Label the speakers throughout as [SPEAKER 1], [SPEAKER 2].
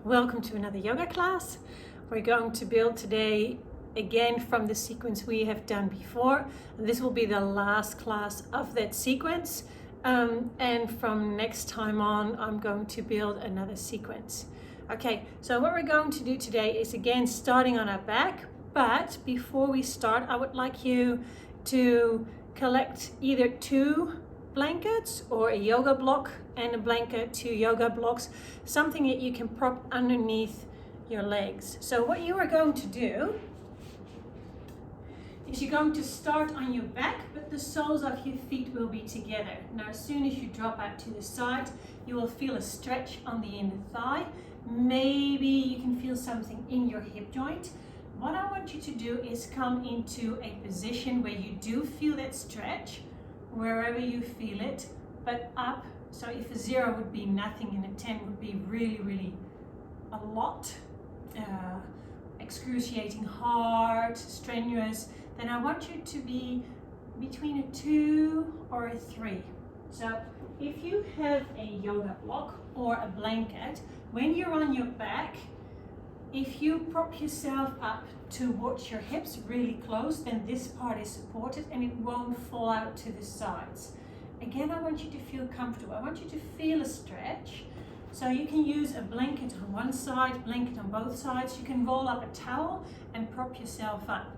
[SPEAKER 1] Welcome to another yoga class. We're going to build today again from the sequence we have done before. This will be the last class of that sequence, and from next time on I'm going to build another sequence. Okay, so what we're going to do today is again starting on our back, but before we start I would like you to collect either two blankets or a yoga block and a blanket, two yoga blocks, something that you can prop underneath your legs. So what you are going to do is you're going to start on your back, but the soles of your feet will be together. Now as soon as you drop out to the side, you will feel a stretch on the inner thigh. Maybe you can feel something in your hip joint. What I want you to do is come into a position where you do feel that stretch, wherever you feel it, but up. So if a 0 would be nothing and a 10 would be really a lot, excruciating, hard, strenuous, then I want you to be between a 2 or a 3. So if you have a yoga block or a blanket, when you're on your back, if you prop yourself up towards your hips really close, then this part is supported and it won't fall out to the sides. Again, I want you to feel comfortable. I want you to feel a stretch. So you can use a blanket on one side, blanket on both sides. You can roll up a towel and prop yourself up.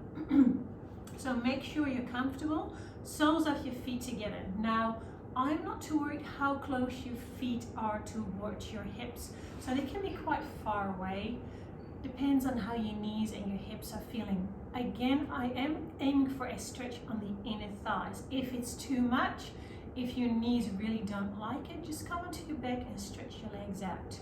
[SPEAKER 1] So make sure you're comfortable. Soles of your feet together. Now, I'm not too worried how close your feet are towards your hips. So they can be quite far away. Depends on how your knees and your hips are feeling. Again, I am aiming for a stretch on the inner thighs. If it's too much, if your knees really don't like it, just come onto your back and stretch your legs out.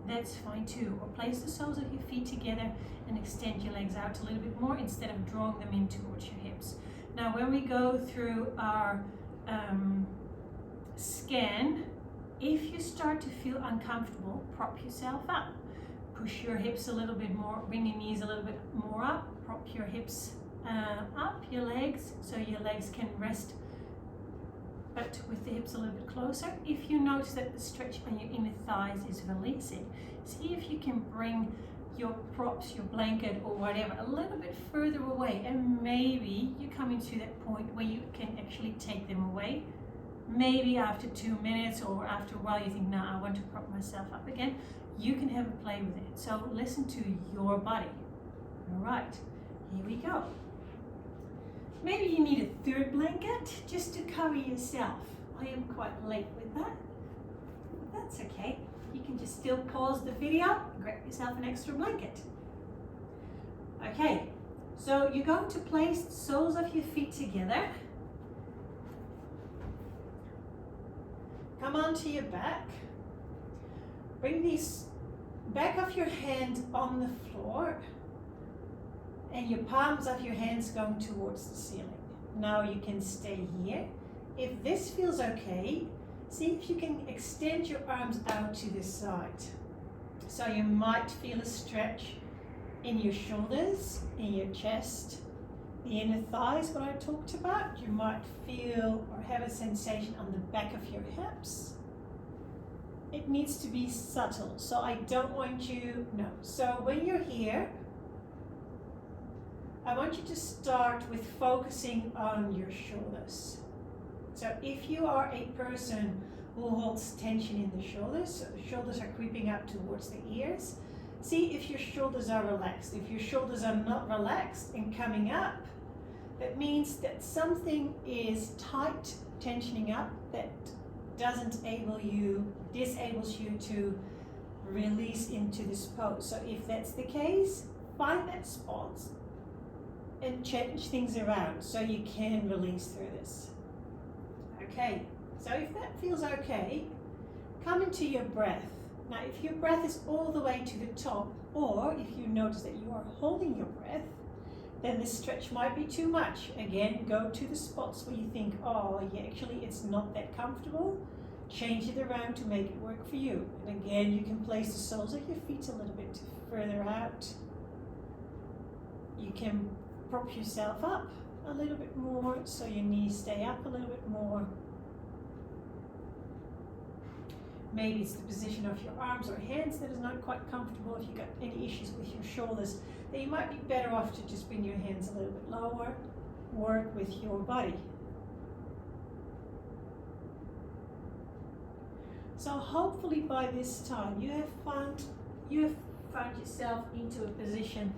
[SPEAKER 1] That's fine too. Or place the soles of your feet together and extend your legs out a little bit more instead of drawing them in towards your hips. Now when we go through our scan, if you start to feel uncomfortable, prop yourself up. Push your hips a little bit more, bring your knees a little bit more up, prop your hips up, your legs, so your legs can rest, but with the hips a little bit closer. If you notice that the stretch on your inner thighs is releasing, see if you can bring your props, your blanket or whatever, a little bit further away, and maybe you're coming to that point where you can actually take them away. Maybe after 2 minutes or after a while you think, no, I want to prop myself up again. You can have a play with it. So listen to your body. All right, here we go. Maybe you need a third blanket just to cover yourself. I am quite late with that. That's okay. You can just still pause the video and grab yourself an extra blanket. Okay, so you're going to place the soles of your feet together. Come onto your back. Bring these back of your hand on the floor and your palms of your hands going towards the ceiling. Now you can stay here. If this feels okay, see if you can extend your arms out to the side. So you might feel a stretch in your shoulders, in your chest, the inner thighs, what I talked about. You might feel or have a sensation on the back of your hips. It needs to be subtle, so I don't want you, no. So when you're here, I want you to start with focusing on your shoulders. So if you are a person who holds tension in the shoulders, so the shoulders are creeping up towards the ears, see if your shoulders are relaxed. If your shoulders are not relaxed and coming up, that means that something is tight, tensioning up, that disables you to release into this pose. So if that's the case, find that spot and change things around so you can release through this. Okay, so if that feels okay, come into your breath. Now if your breath is all the way to the top, or if you notice that you are holding your breath, then this stretch might be too much. Again, go to the spots where you think, oh, yeah, actually it's not that comfortable. Change it around to make it work for you. And again, you can place the soles of your feet a little bit further out. You can prop yourself up a little bit more so your knees stay up a little bit more. Maybe it's the position of your arms or hands that is not quite comfortable. If you've got any issues with your shoulders, then you might be better off to just bring your hands a little bit lower, work with your body. So hopefully by this time you have found yourself into a position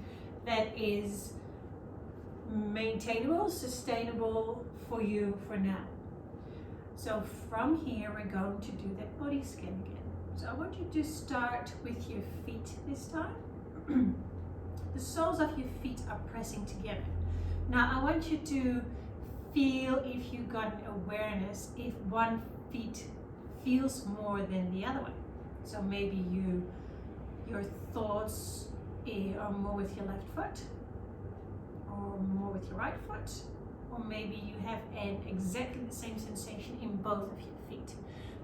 [SPEAKER 1] that is maintainable, sustainable for you for now. So from here we're going to do that body scan again. So I want you to start with your feet this time. The soles of your feet are pressing together. Now I want you to feel if you got an awareness if one feet feels more than the other one. So maybe your thoughts are more with your left foot or more with your right foot, or maybe you have exactly the same sensation in both of your feet.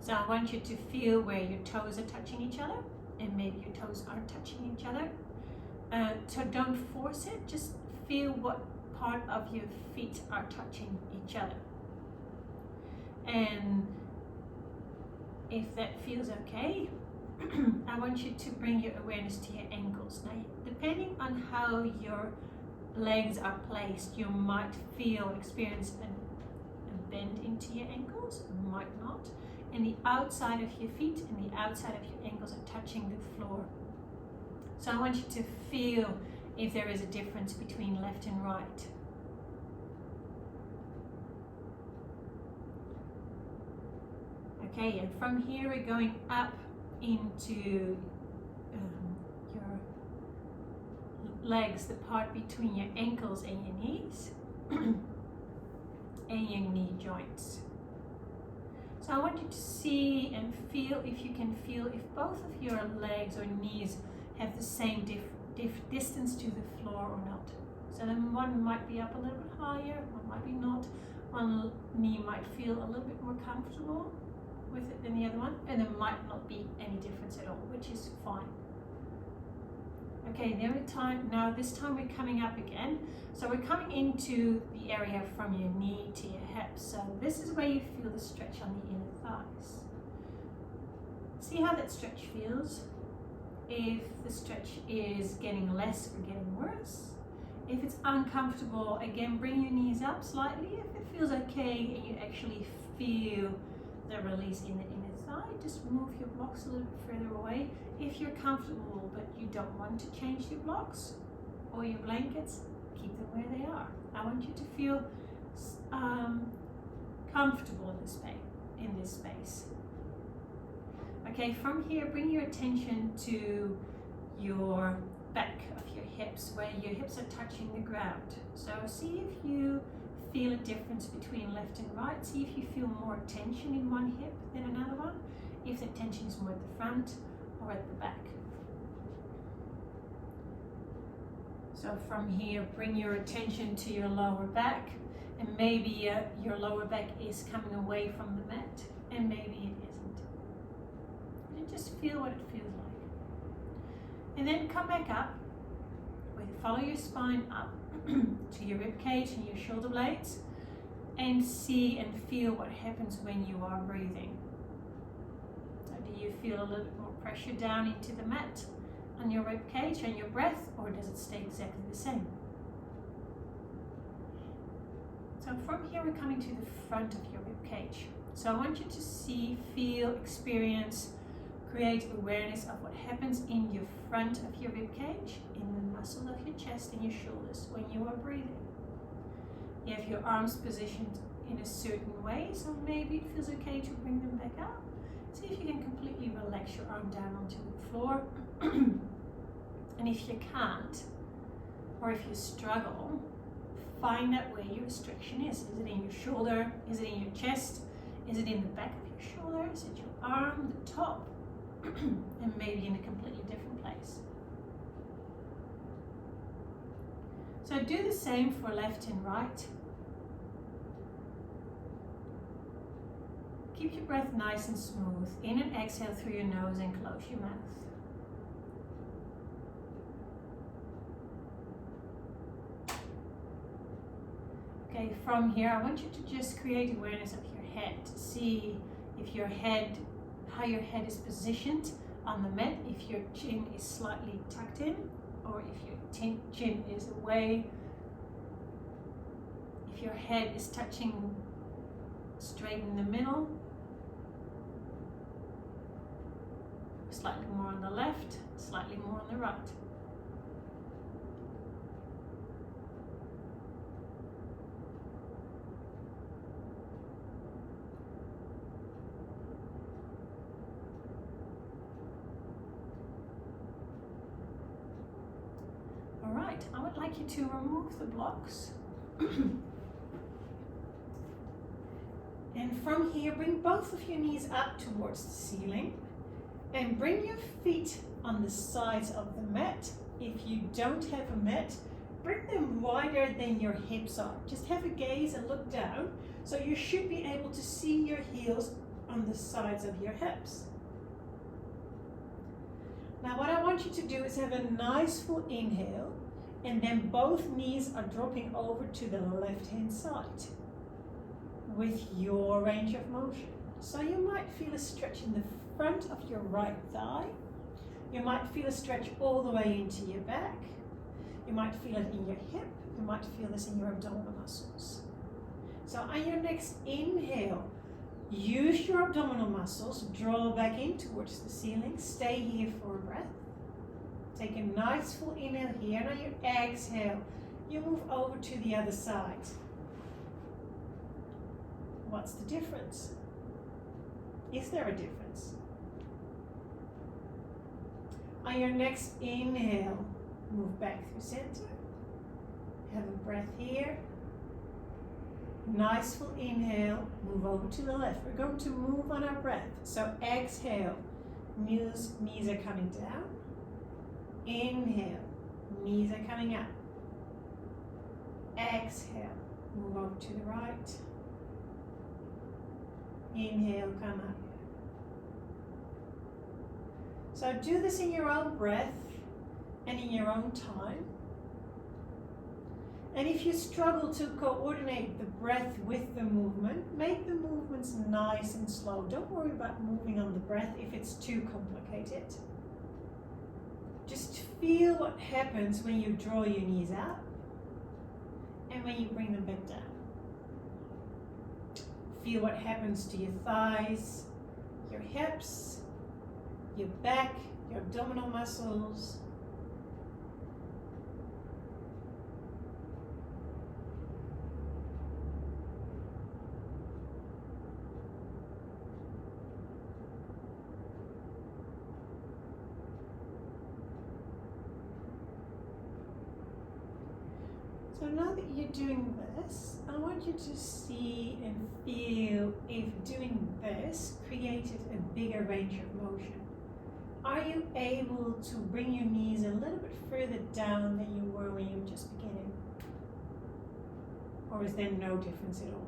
[SPEAKER 1] So I want you to feel where your toes are touching each other, and maybe your toes aren't touching each other. So don't force it, just feel what part of your feet are touching each other. And if that feels okay, I want you to bring your awareness to your ankles. Now, depending on how your legs are placed, you might experience a bend into your ankles, might not. And the outside of your feet and the outside of your ankles are touching the floor. So I want you to feel if there is a difference between left and right. Okay, and from here we're going up into your legs, the part between your ankles and your knees, and your knee joints. So I want you to see and feel if you can feel if both of your legs or knees have the same distance to the floor or not. So then one might be up a little bit higher, one might be not. One knee might feel a little bit more comfortable with it than the other one, and there might not be any difference at all, which is fine. Okay, now this time we're coming up again. So we're coming into the area from your knee to your hips. So this is where you feel the stretch on the inner thighs. See how that stretch feels? If the stretch is getting less or getting worse. If it's uncomfortable, again, bring your knees up slightly. If it feels okay and you actually feel the release in the inner thigh, just move your blocks a little bit further away. If you're comfortable but you don't want to change your blocks or your blankets, keep them where they are. I want you to feel comfortable in this space. Okay, from here, bring your attention to your back of your hips, where your hips are touching the ground. So see if you feel a difference between left and right. See if you feel more tension in one hip than another one, if the tension is more at the front or at the back. So from here, bring your attention to your lower back, and maybe your lower back is coming away from the mat, and maybe it isn't. And just feel what it feels like. And then come back up, follow your spine up to your rib cage and your shoulder blades, and see and feel what happens when you are breathing. So do you feel a little bit more pressure down into the mat on your rib cage and your breath, or does it stay exactly the same? So from here we're coming to the front of your rib cage. So I want you to see, feel, experience, create awareness of what happens in your front of your rib cage, in the muscle of your chest and your shoulders when you are breathing. You have your arms positioned in a certain way, so maybe it feels okay to bring them back up. See if you can completely relax your arm down onto the floor. And if you can't, or if you struggle, find out where your restriction is. Is it in your shoulder? Is it in your chest? Is it in the back of your shoulder? Is it your arm, the top? And maybe in a completely different place. So do the same for left and right. Keep your breath nice and smooth. In and exhale through your nose and close your mouth. Okay, from here I want you to just create awareness of your head. See if your head, how your head is positioned on the mat, if your chin is slightly tucked in or if your chin is away, if your head is touching straight in the middle, slightly more on the left, slightly more on the right. All right, I would like you to remove the blocks. And from here, bring both of your knees up towards the ceiling and bring your feet on the sides of the mat. If you don't have a mat, bring them wider than your hips are. Just have a gaze and look down, so you should be able to see your heels on the sides of your hips. Now what I want you to do is have a nice full inhale, and then both knees are dropping over to the left-hand side with your range of motion. So you might feel a stretch in the front of your right thigh. You might feel a stretch all the way into your back. You might feel it in your hip. You might feel this in your abdominal muscles. So on your next inhale, use your abdominal muscles, draw back in towards the ceiling, stay here for a breath. Take a nice full inhale here, and on your exhale, you move over to the other side. What's the difference? Is there a difference? On your next inhale, move back through center. Have a breath here. Nice full inhale, move over to the left. We're going to move on our breath. So exhale, knees are coming down. Inhale, knees are coming up. Exhale, move over to the right. Inhale, come up. So do this in your own breath and in your own time. And if you struggle to coordinate the breath with the movement, make the movements nice and slow. Don't worry about moving on the breath if it's too complicated. Just feel what happens when you draw your knees up and when you bring them back down. Feel what happens to your thighs, your hips, your back, your abdominal muscles. So now that you're doing this, I want you to see and feel if doing this created a bigger range of motion. Are you able to bring your knees a little bit further down than you were when you were just beginning? Or is there no difference at all?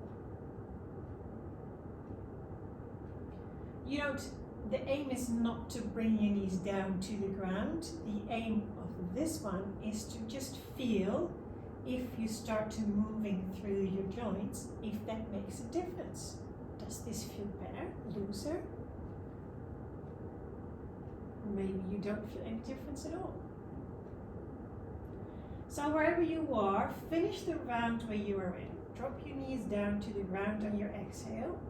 [SPEAKER 1] The aim is not to bring your knees down to the ground. The aim of this one is to just feel if you start to moving through your joints, if that makes a difference. Does this feel better, looser? Maybe you don't feel any difference at all. So wherever you are, finish the round where you are in. Drop your knees down to the ground on your exhale,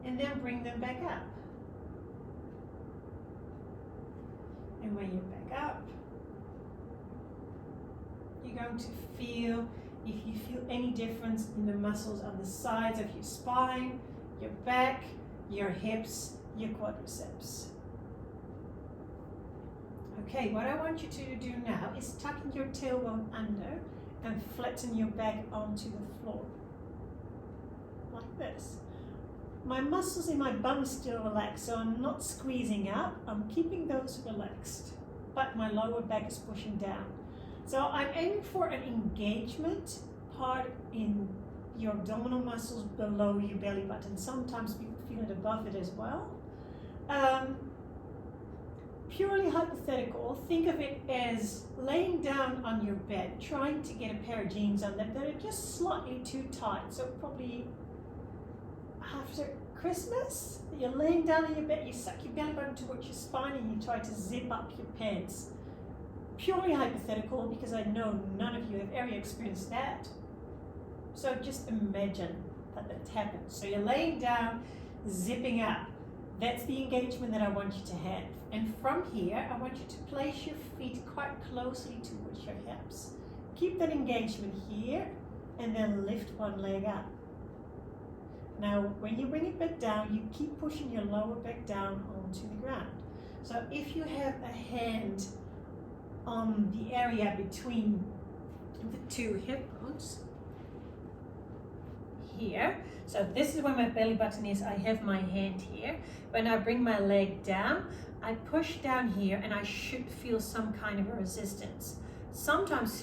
[SPEAKER 1] and then bring them back up. And when you're back up, you're going to feel if you feel any difference in the muscles on the sides of your spine, your back, your hips, your quadriceps. Okay, what I want you to do now is tucking your tailbone under and flatten your back onto the floor. Like this. My muscles in my bum still relaxed, so I'm not squeezing up. I'm keeping those relaxed, but my lower back is pushing down. So I'm aiming for an engagement part in your abdominal muscles below your belly button. Sometimes people feel it above it as well. Purely hypothetical, think of it as laying down on your bed, trying to get a pair of jeans on that are just slightly too tight. So probably have to Christmas? You're laying down on your bed, you suck your belly button towards your spine and you try to zip up your pants. Purely hypothetical because I know none of you have ever experienced that. So just imagine that that's happened. So you're laying down, zipping up. That's the engagement that I want you to have. And from here, I want you to place your feet quite closely towards your hips. Keep that engagement here and then lift one leg up. Now, when you bring it back down, you keep pushing your lower back down onto the ground. So if you have a hand on the area between the two hip bones, here, so this is where my belly button is, I have my hand here. When I bring my leg down, I push down here and I should feel some kind of a resistance. Sometimes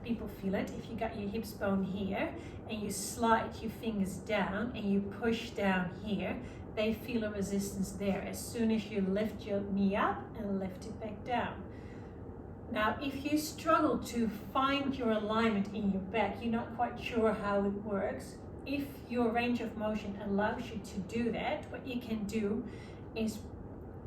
[SPEAKER 1] people feel it if you got your hips bone here and you slide your fingers down and you push down here, they feel a resistance there as soon as you lift your knee up and lift it back down. Now, if you struggle to find your alignment in your back, you're not quite sure how it works, if your range of motion allows you to do that, what you can do is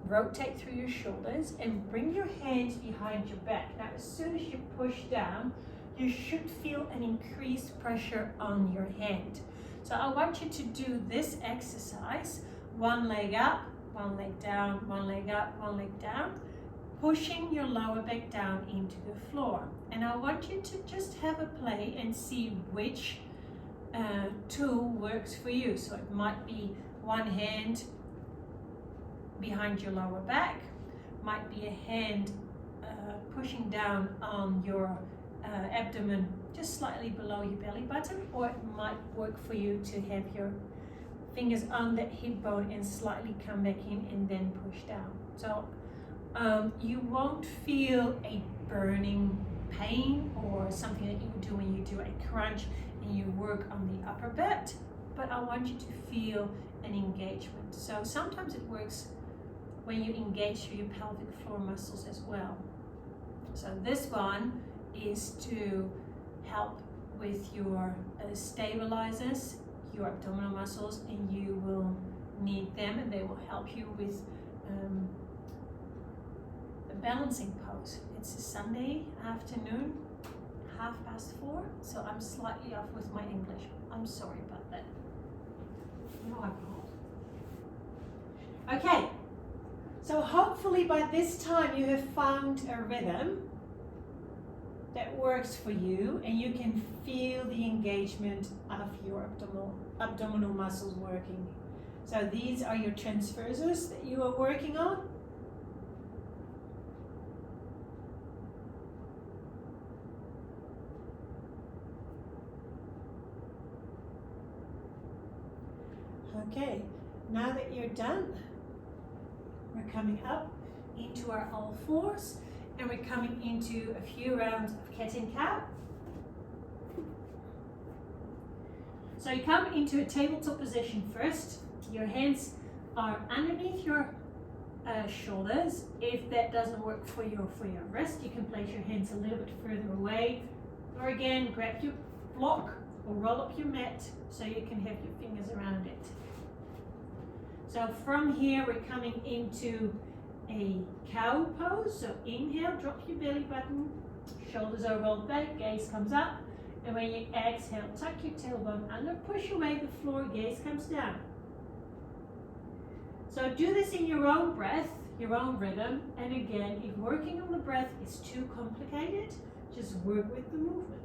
[SPEAKER 1] rotate through your shoulders and bring your hands behind your back. Now, as soon as you push down, you should feel an increased pressure on your hand. So I want you to do this exercise, one leg up, one leg down, one leg up, one leg down, pushing your lower back down into the floor. And I want you to just have a play and see which tool works for you. So it might be one hand behind your lower back, might be a hand pushing down on your abdomen just slightly below your belly button, or it might work for you to have your fingers on that hip bone and slightly come back in and then push down. So you won't feel a burning pain or something that you would do when you do a crunch and you work on the upper bit, but I want you to feel an engagement. So sometimes it works when you engage through your pelvic floor muscles as well. So this one is to help with your stabilizers, your abdominal muscles, and you will need them and they will help you with the balancing pose. It's a Sunday afternoon, 4:30, so I'm slightly off with my English. I'm sorry about that. No, I'm not. Okay, so hopefully by this time you have found a rhythm that works for you and you can feel the engagement of your abdominal muscles working. So these are your transversors that you are working on. Okay, now that you're done, we're coming up into our all fours and we're coming into a few rounds of cat and cow. So you come into a tabletop position first. Your hands are underneath your shoulders. If that doesn't work for you or for your wrist, you can place your hands a little bit further away. Or again, grab your block or roll up your mat so you can have your fingers around it. So from here, we're coming into a cow pose. So inhale, drop your belly button, shoulders are rolled back, gaze comes up. And when you exhale, tuck your tailbone under, push away the floor, gaze comes down. So do this in your own breath, your own rhythm. And again, if working on the breath is too complicated, just work with the movement.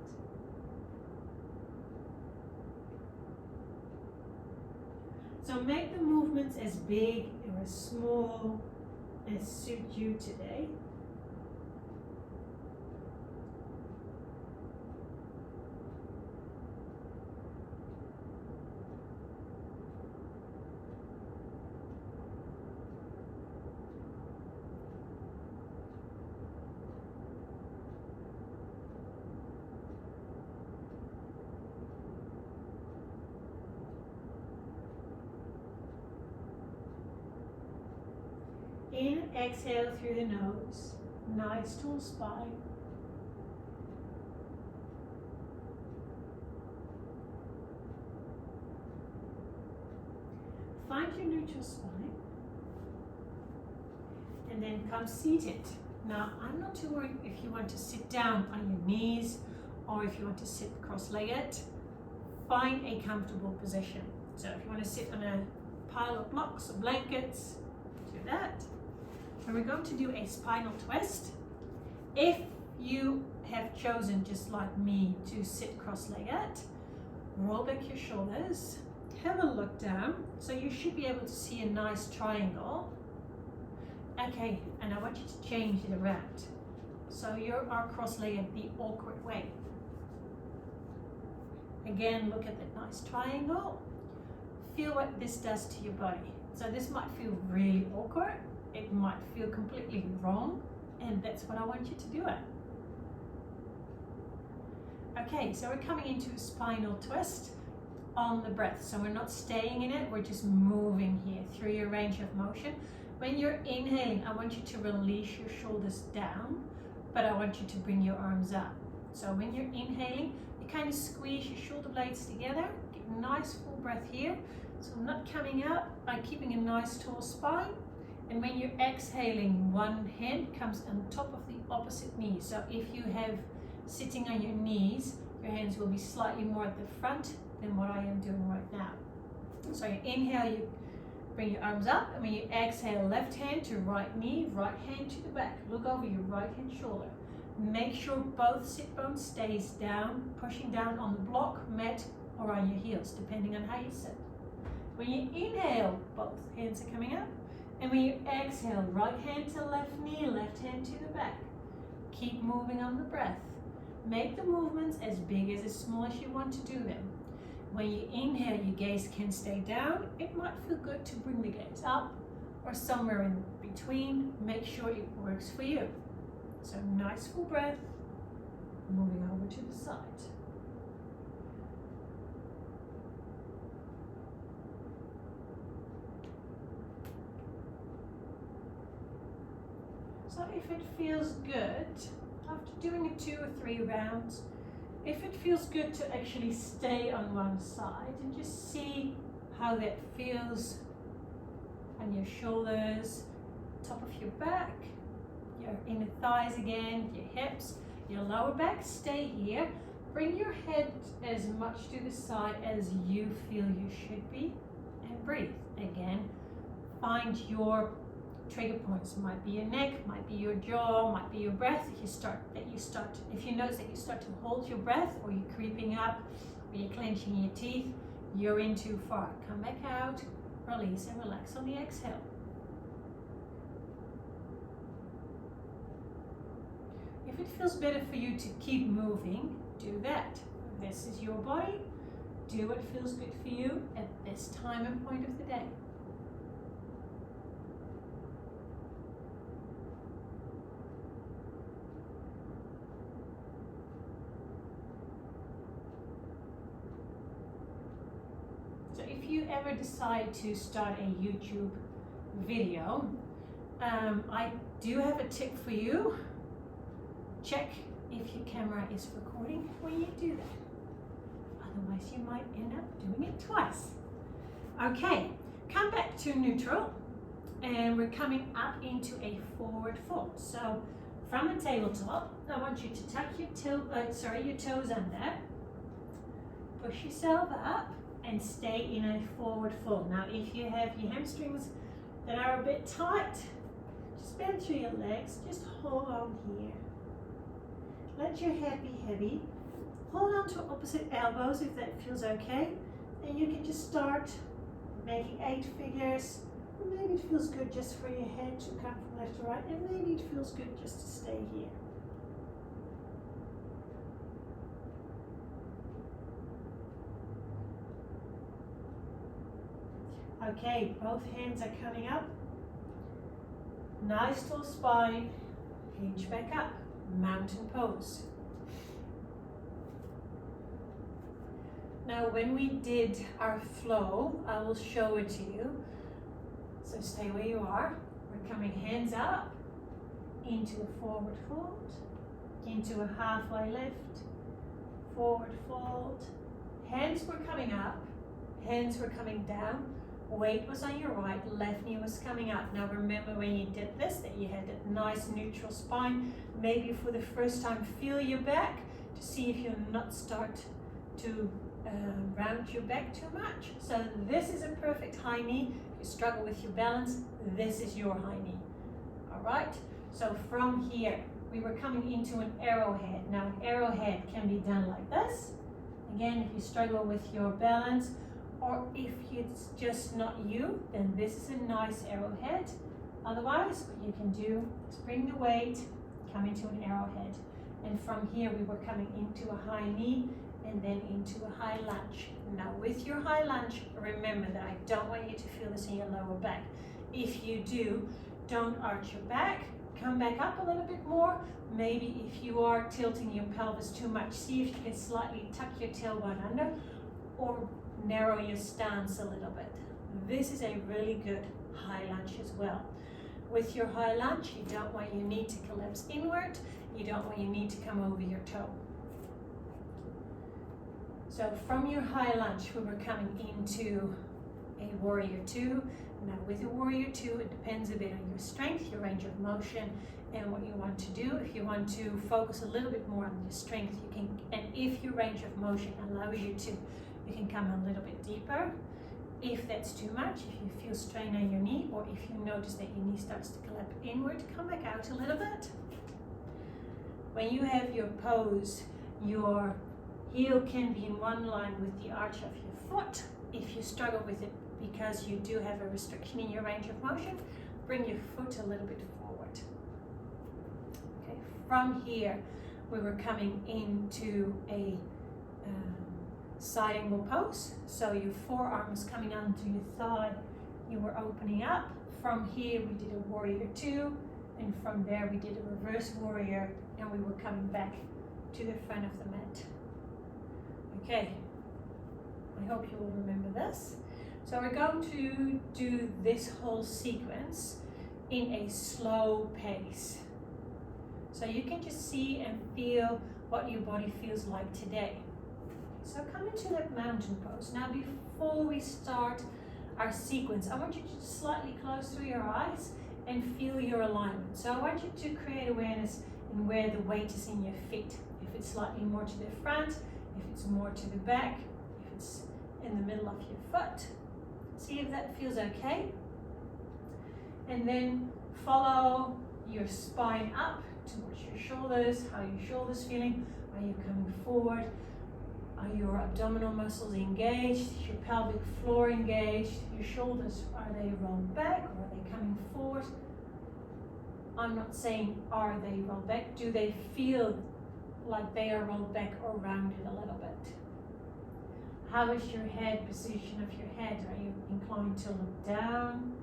[SPEAKER 1] So make the movements as big or as small as suit you today. In, exhale through the nose, nice tall spine. find your neutral spine and then come seated. Now, I'm not too worried if you want to sit down on your knees or if you want to sit cross-legged. Find a comfortable position. So if you want to sit on a pile of blocks or blankets, do that. And we're going to do a spinal twist. If you have chosen, just like me, to sit cross-legged, roll back your shoulders, have a look down, so you should be able to see a nice triangle. Okay, and I want you to change it around. So you are cross-legged the awkward way. Again, look at that nice triangle. Feel what this does to your body. So this might feel really awkward. It might feel completely wrong, and that's what I want you to do it. Okay, so we're coming into a spinal twist on the breath. So we're not staying in it, we're just moving here through your range of motion. When you're inhaling, I want you to release your shoulders down, but I want you to bring your arms up. So when you're inhaling, you kind of squeeze your shoulder blades together, get a nice full breath here. So I'm not coming up, I'm keeping a nice tall spine. And when you're exhaling, one hand comes on top of the opposite knee. So if you have sitting on your knees, your hands will be slightly more at the front than what I am doing right now. So you inhale, you bring your arms up, and when you exhale, left hand to right knee, right hand to the back. Look over your right hand shoulder. Make sure both sit bones stays down, pushing down on the block, mat, or on your heels, depending on how you sit. When you inhale, both hands are coming up. And when you exhale, right hand to left knee, left hand to the back. Keep moving on the breath. Make the movements as big as small as you want to do them. When you inhale, your gaze can stay down. It might feel good to bring the gaze up or somewhere in between. Make sure it works for you. So nice full breath, moving over to the side. So if it feels good, after doing it 2 or 3 rounds, if it feels good to actually stay on one side and just see how that feels on your shoulders, top of your back, your inner thighs again, your hips, your lower back, stay here. Bring your head as much to the side as you feel you should be, and breathe. Again, find your trigger points. Might be your neck, might be your jaw, might be your breath. If you notice that you start to hold your breath, or you're creeping up, or you're clenching your teeth, you're in too far. Come back out, release and relax on the exhale. If it feels better for you to keep moving, do that. This is your body. Do what feels good for you at this time and point of the day. So if you ever decide to start a YouTube video, I do have a tip for you. Check if your camera is recording when you do that. Otherwise you might end up doing it twice. Okay, come back to neutral, and we're coming up into a forward fold. So from the tabletop, I want you to tuck your toes under, push yourself up, and stay in a forward fold. Now if you have your hamstrings that are a bit tight, just bend through your legs, just hold on here. Let your head be heavy. Hold on to opposite elbows if that feels okay. And you can just start making 8 figures. Or maybe it feels good just for your head to come from left to right. And maybe it feels good just to stay here. Okay, both hands are coming up. Nice tall spine. Hinge back up. Mountain pose. Now when we did our flow, I will show it to you. So stay where you are. We're coming hands up into a forward fold, into a halfway lift, forward fold. Hands were coming up, hands were coming down. weight was on your right, left knee was coming up. Now remember when you did this, that you had that nice neutral spine. Maybe for the first time, feel your back to see if you'll not start to round your back too much. So this is a perfect high knee. If you struggle with your balance, this is your high knee. All right, so from here, we were coming into an arrowhead. Now an arrowhead can be done like this. Again, if you struggle with your balance, or if it's just not you, then this is a nice arrowhead. Otherwise, what you can do is bring the weight, come into an arrowhead. And from here, we were coming into a high knee and then into a high lunge. Now with your high lunge, remember that I don't want you to feel this in your lower back. If you do, don't arch your back, come back up a little bit more. Maybe if you are tilting your pelvis too much, see if you can slightly tuck your tailbone under or narrow your stance a little bit. This is a really good high lunge as well. With your high lunge, you don't want your knee to collapse inward. You don't want your knee to come over your toe. So from your high lunge, we were coming into a warrior two. Now with a warrior two, it depends a bit on your strength, your range of motion, and what you want to do. If you want to focus a little bit more on your strength, you can, and if your range of motion allows you to, you can come a little bit deeper. If that's too much, if you feel strain on your knee, or if you notice that your knee starts to collapse inward, come back out a little bit. When you have your pose, your heel can be in one line with the arch of your foot. If you struggle with it because you do have a restriction in your range of motion, bring your foot a little bit forward. Okay, from here, we were coming into a side angle pose. So your forearm is coming onto your thigh, you were opening up. From here, we did a warrior two, and from there, we did a reverse warrior, and we were coming back to the front of the mat. Okay, I hope you will remember this. So we're going to do this whole sequence in a slow pace. So you can just see and feel what your body feels like today. So come into that mountain pose. Now before we start our sequence, I want you to just slightly close through your eyes and feel your alignment. So I want you to create awareness in where the weight is in your feet. If it's slightly more to the front, if it's more to the back, if it's in the middle of your foot. See if that feels okay. And then follow your spine up towards your shoulders. How are your shoulders feeling? Are you coming forward? Are your abdominal muscles engaged? Is your pelvic floor engaged? Your shoulders, are they rolled back or are they coming forward? I'm not saying are they rolled back. Do they feel like they are rolled back or rounded a little bit? How is your head, position of your head? Are you inclined to look down?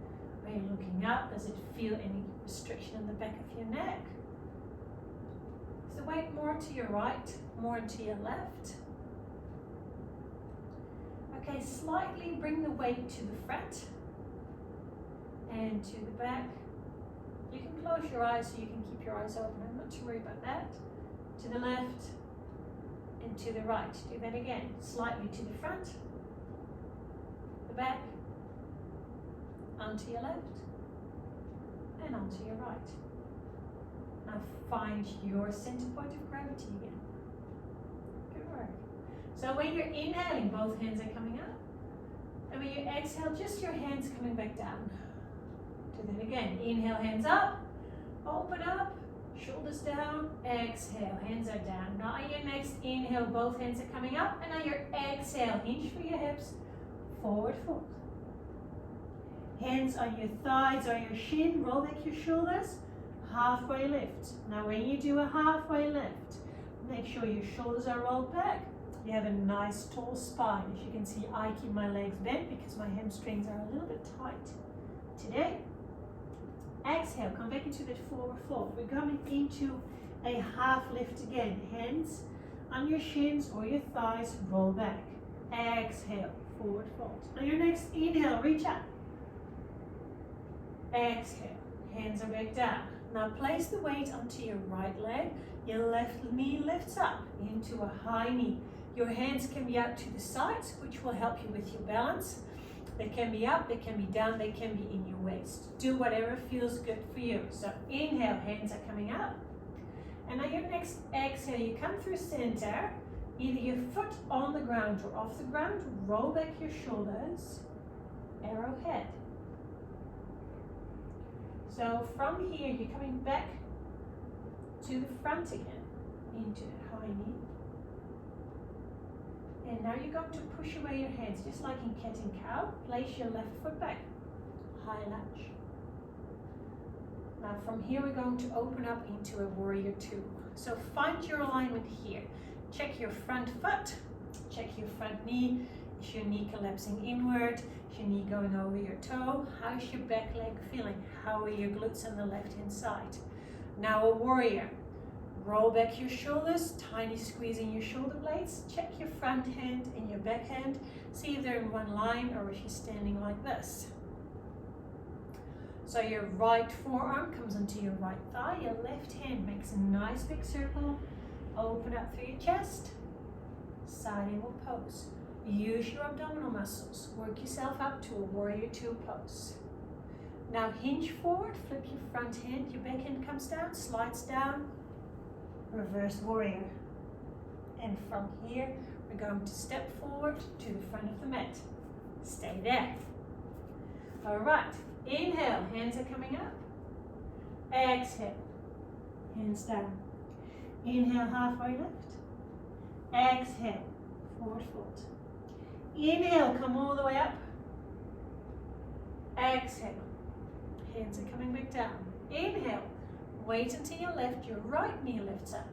[SPEAKER 1] Are you looking up? Does it feel any restriction in the back of your neck? Is the weight more to your right, more to your left? Okay, slightly bring the weight to the front and to the back. You can close your eyes so you can keep your eyes open. I'm not too worried about that. To the left and to the right. Do that again. Slightly to the front, the back, onto your left, and onto your right. Now find your center point of gravity again. Good work. So when you're inhaling, both hands are coming up. And when you exhale, just your hands coming back down. Do that again. Inhale, hands up. Open up. Shoulders down. Exhale, hands are down. Now on your next inhale, both hands are coming up. And on your exhale, hinge through your hips. Forward fold. Hands on your thighs or your shin. Roll back your shoulders. Halfway lift. Now when you do a halfway lift, make sure your shoulders are rolled back. You have a nice tall spine. As you can see, I keep my legs bent because my hamstrings are a little bit tight today. Exhale, come back into that forward fold. We're coming into a half lift again. Hands on your shins or your thighs, roll back. Exhale, forward fold. On your next inhale, reach up. Exhale, hands are back down. Now place the weight onto your right leg. Your left knee lifts up into a high knee. Your hands can be out to the sides, which will help you with your balance. They can be up, they can be down, they can be in your waist. Do whatever feels good for you. So inhale, hands are coming up. And on your next exhale, you come through center, either your foot on the ground or off the ground, roll back your shoulders, arrowhead. So from here, you're coming back to the front again, into the high knee. And now you're going to push away your hands, just like in cat and cow. Place your left foot back, high lunge. Now from here, we're going to open up into a warrior two. So find your alignment here. Check your front foot, check your front knee. Is your knee collapsing inward? Is your knee going over your toe? How's your back leg feeling? How are your glutes on the left hand side? Now a warrior. Roll back your shoulders, tiny squeeze in your shoulder blades. Check your front hand and your back hand. See if they're in one line or if you're standing like this. So your right forearm comes onto your right thigh. Your left hand makes a nice big circle. Open up through your chest. Side angle pose. Use your abdominal muscles. Work yourself up to a warrior two pose. Now hinge forward, flip your front hand. Your back hand comes down, slides down. Reverse warrior. And from here, we're going to step forward to the front of the mat. Stay there. All right. Inhale, hands are coming up. Exhale, hands down. Inhale, halfway lift. Exhale, forward fold. Inhale, come all the way up. Exhale, hands are coming back down. Inhale, wait until your left, your right knee lifts up.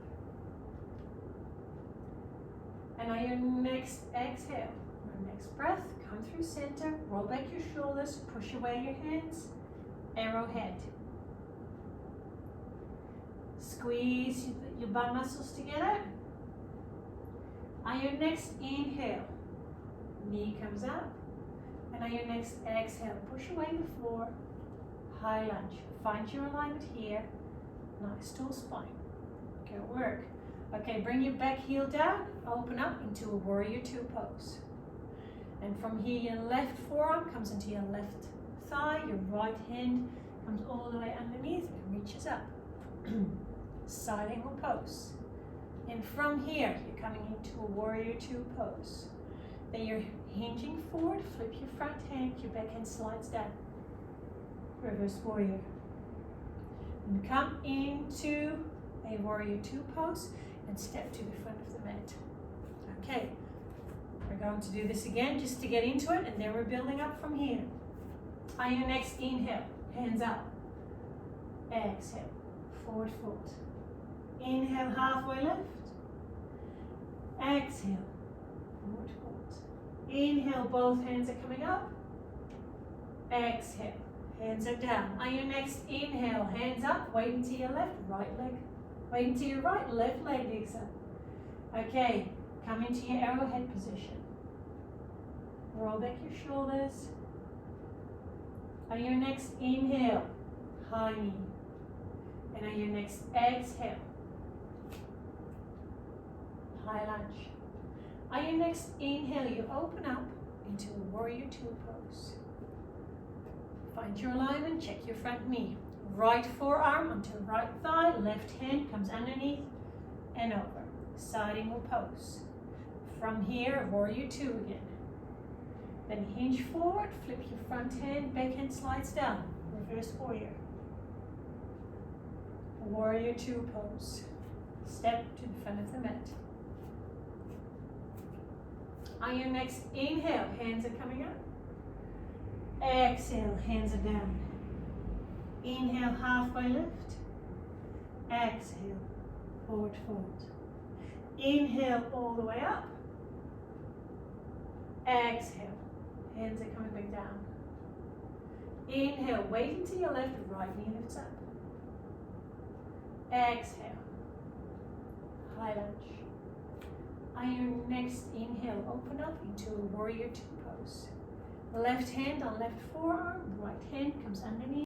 [SPEAKER 1] And on your next exhale, your next breath, come through center, roll back your shoulders, push away your hands, arrowhead. Squeeze your butt muscles together. On your next inhale, knee comes up. And on your next exhale, push away the floor, high lunge. Find your alignment here. Nice tall spine. Good work. Okay, bring your back heel down, open up into a warrior two pose. And from here, your left forearm comes into your left thigh, your right hand comes all the way underneath and reaches up. Side angle pose. And from here, you're coming into a warrior two pose. Then you're hinging forward, flip your front hand, your back hand slides down. Reverse warrior. And come into a warrior two pose and step to the front of the mat. Okay, we're going to do this again just to get into it, and then we're building up from here. On your next inhale, hands up. Exhale, forward fold. Inhale, halfway lift. Exhale, forward fold. Inhale, both hands are coming up. Exhale, hands are down. On your next inhale, hands up, wait until your left, right leg. Wait until your right, left leg digs up. Okay, come into your arrowhead position. Roll back your shoulders. On your next inhale, high knee. And on your next exhale, high lunge. On your next inhale, you open up into a warrior two pose. Find your alignment, check your front knee. Right forearm onto right thigh, left hand comes underneath and over. Side angle pose. From here, warrior two again. Then hinge forward, flip your front hand, back hand slides down. Reverse warrior. Warrior two pose. Step to the front of the mat. On your next inhale, hands are coming up. Exhale, hands are down. Inhale, halfway lift. Exhale, forward fold. Inhale all the way up. Exhale, hands are coming back down. Inhale, wait until your left, right knee lifts up. Exhale, high lunge. On your next inhale, open up into a warrior two pose. Left hand on left forearm, right hand comes underneath.